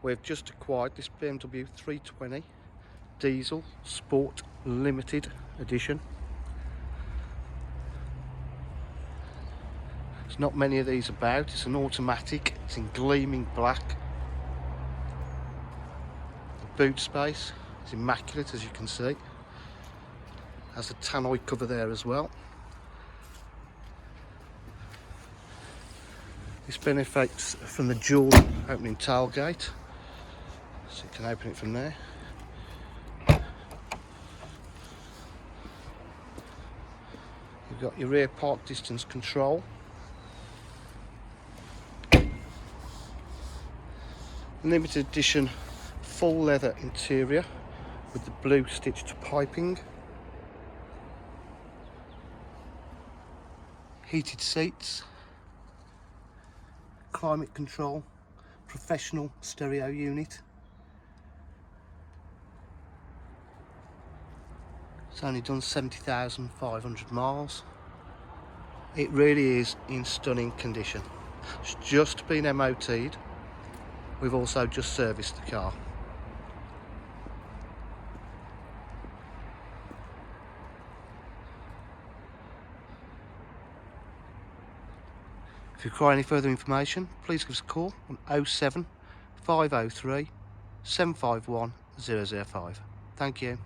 We've just acquired this BMW 320 diesel sport limited edition. There's not many of these about. It's an automatic, it's in gleaming black. The boot space is immaculate, as you can see. Has a tannoy cover there as well. This benefits from the dual opening tailgate, so you can open it from there. You've got your rear park distance control. Limited edition full leather interior with the blue stitched piping. Heated seats. Climate control. Professional stereo unit. It's only done 70,500 miles. It really is in stunning condition. It's just been MOT'd. We've also just serviced the car. If you require any further information, please give us a call on 07 503 751 005. Thank you.